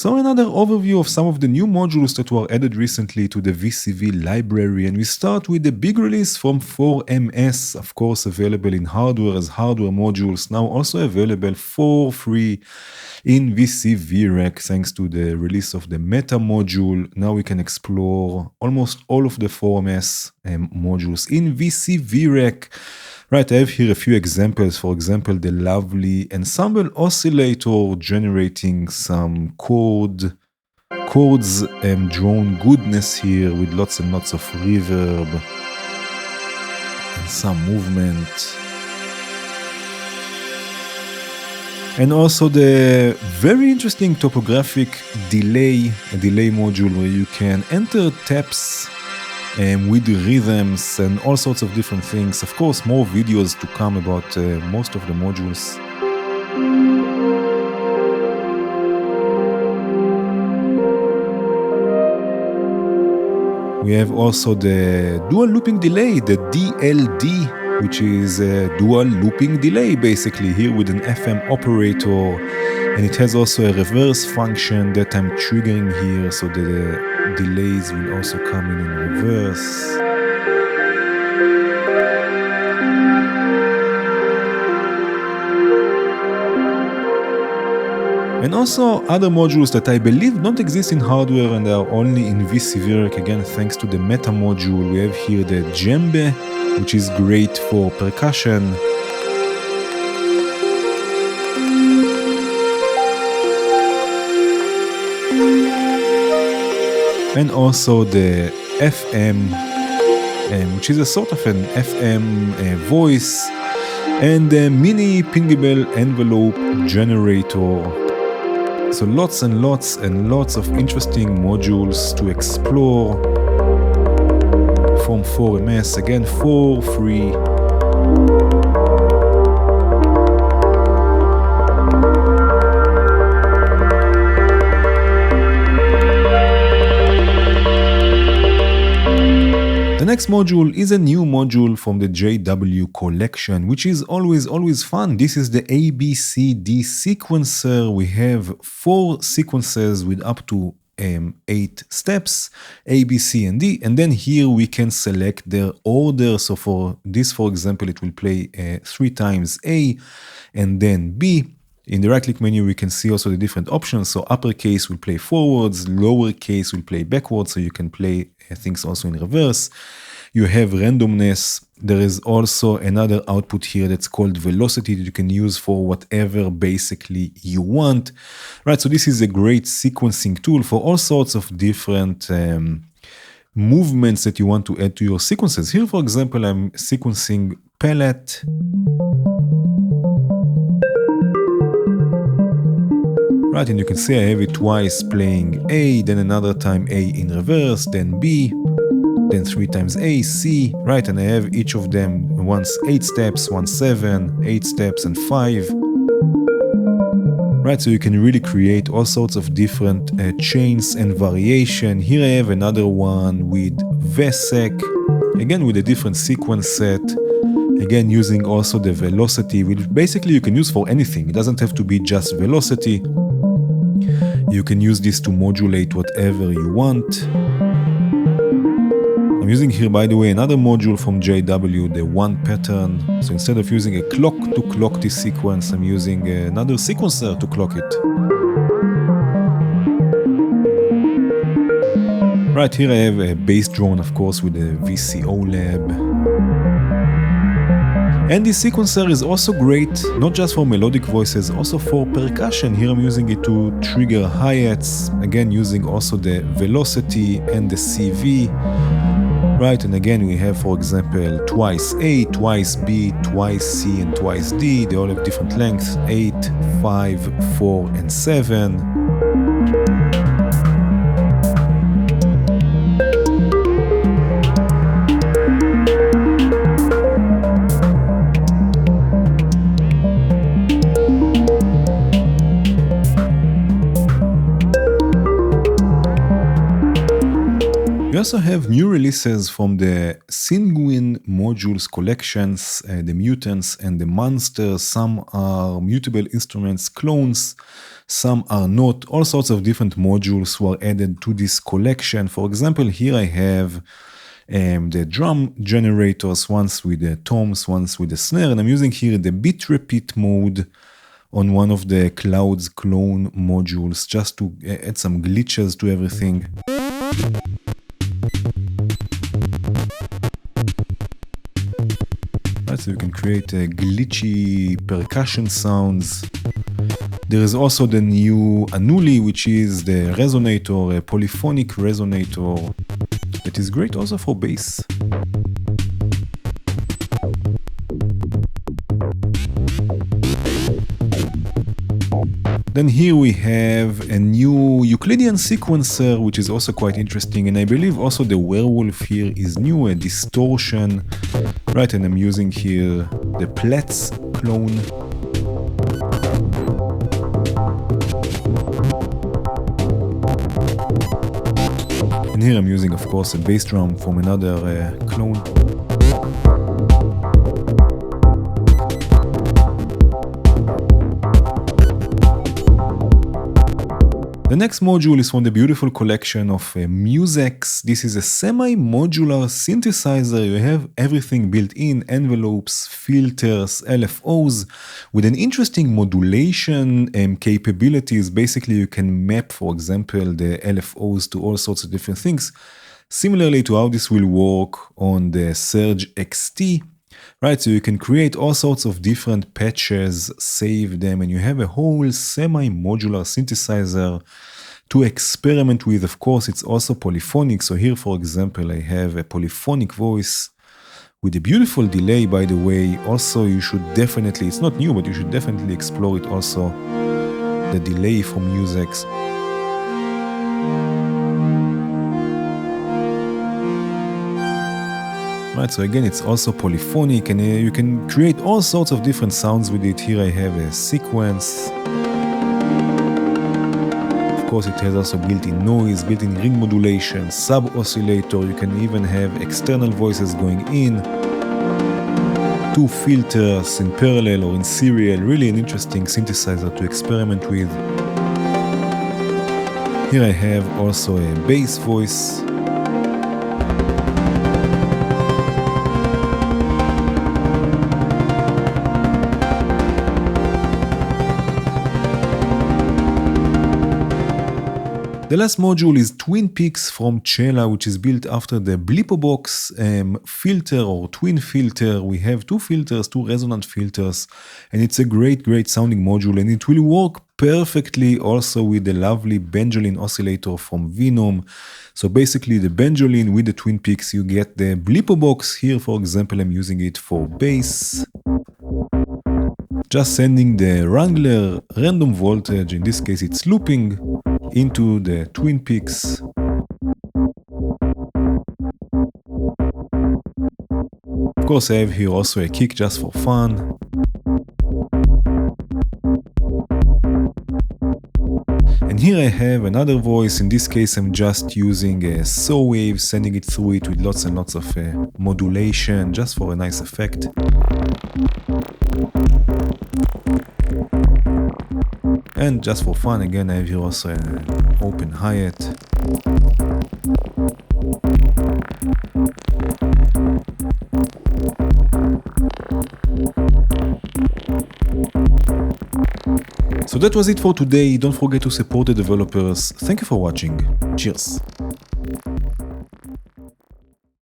So another overview of some of the new modules that were added recently to the VCV library, and we start with the big release from 4MS, of course available in hardware as hardware modules, now also available for free in VCV-Rack thanks to the release of the Meta module. Now we can explore almost all of the 4MS modules in VCV-Rack. Right, I have here a few examples. For example, the lovely ensemble oscillator generating some chords drone goodness here with lots and lots of reverb and some movement. And also the very interesting topographic delay, a delay module where you can enter taps with rhythms and all sorts of different things. Of course, more videos to come about most of the modules. We have also the dual looping delay, the DLD, which is a dual looping delay basically here with an FM operator. And it has also a reverse function that I'm triggering here, so the delays will also come in reverse. And also other modules that I believe don't exist in hardware and are only in VCV-Rack, again thanks to the Meta module. We have here the djembe, which is great for percussion. And also the FM, which is a sort of an FM voice, and the mini pingable envelope generator. So lots and lots and lots of interesting modules to explore from 4MS, again for free. The next module is a new module from the JW collection, which is always fun. This is the ABCD sequencer. We have 4 sequences with up to 8 steps, A, B, C, and D, and then here we can select their order. So for this, for example, it will play 3 times A and then B. In the right-click menu, we can see also the different options. So uppercase will play forwards, lowercase will play backwards, so you can play things also in reverse. You have randomness. There is also another output here that's called velocity that you can use for whatever basically you want. Right, so this is a great sequencing tool for all sorts of different movements that you want to add to your sequences. Here, for example, I'm sequencing palette. Right, and you can see I have it twice playing A, then another time A in reverse, then B, then 3 times A, C, right, and I have each of them once 8 steps, once 7, 8 steps, and 5. Right, so you can really create all sorts of different chains and variation. Here I have another one with VSEC, again with a different sequence set. Again, using also the velocity, which basically you can use for anything. It doesn't have to be just velocity. You can use this to modulate whatever you want. I'm using here, by the way, another module from JW, the one pattern. So instead of using a clock to clock this sequence, I'm using another sequencer to clock it. Right here I have a bass drone, of course, with a VCO lab. And this sequencer is also great, not just for melodic voices, also for percussion. Here I'm using it to trigger hi-hats, again using also the velocity and the CV. Right, and again we have, for example, twice A, twice B, twice C, and twice D. They all have different lengths, 8, 5, 4, and 7. We also have new releases from the Seqnguine modules collections, the mutants and the monsters. Some are mutable instruments clones, some are not. All sorts of different modules were added to this collection. For example, here I have the drum generators, once with the toms, once with the snare, and I'm using here the bit repeat mode on one of the Clouds clone modules just to add some glitches to everything. Right, so you can create glitchy percussion sounds. There is also the new Annuli, which is the resonator, a polyphonic resonator that is great also for bass. Then here we have a new Euclidean sequencer, which is also quite interesting, and I believe also the werewolf here is new, a distortion, right? And I'm using here the Platz clone. And here I'm using, of course, a bass drum from another clone. The next module is from the beautiful collection of Mus-X. This is a semi-modular synthesizer. You have everything built in, envelopes, filters, LFOs, with an interesting modulation capabilities. Basically, you can map, for example, the LFOs to all sorts of different things, similarly to how this will work on the Surge XT. Right, so you can create all sorts of different patches, save them, and you have a whole semi-modular synthesizer to experiment with. Of course, it's also polyphonic. So here, for example, I have a polyphonic voice with a beautiful delay, by the way. Also, you should definitely, it's not new, but you should definitely explore it also, the delay from Mus-X. Right, so again, it's also polyphonic, and you can create all sorts of different sounds with it. Here I have a sequence. Of course, it has also built-in noise, built-in ring modulation, sub-oscillator. You can even have external voices going in. Two filters in parallel or in serial. Really an interesting synthesizer to experiment with. Here I have also a bass voice. The last module is Twin Peaks from Cella, which is built after the Blipobox filter or twin filter. We have two filters, two resonant filters, and it's a great sounding module, and it will work perfectly also with the lovely Benjolin oscillator from Venom. So basically the Benjolin with the Twin Peaks, you get the Blipobox. Here, for example, I'm using it for bass. Just sending the Wrangler random voltage, in this case it's looping, into the Twin Peaks. Of course, I have here also a kick just for fun. And here I have another voice. In this case, I'm just using a saw wave, sending it through it with lots and lots of modulation, just for a nice effect. And just for fun, again, I have here also an open hi-hat. So that was it for today. Don't forget to support the developers. Thank you for watching. Cheers.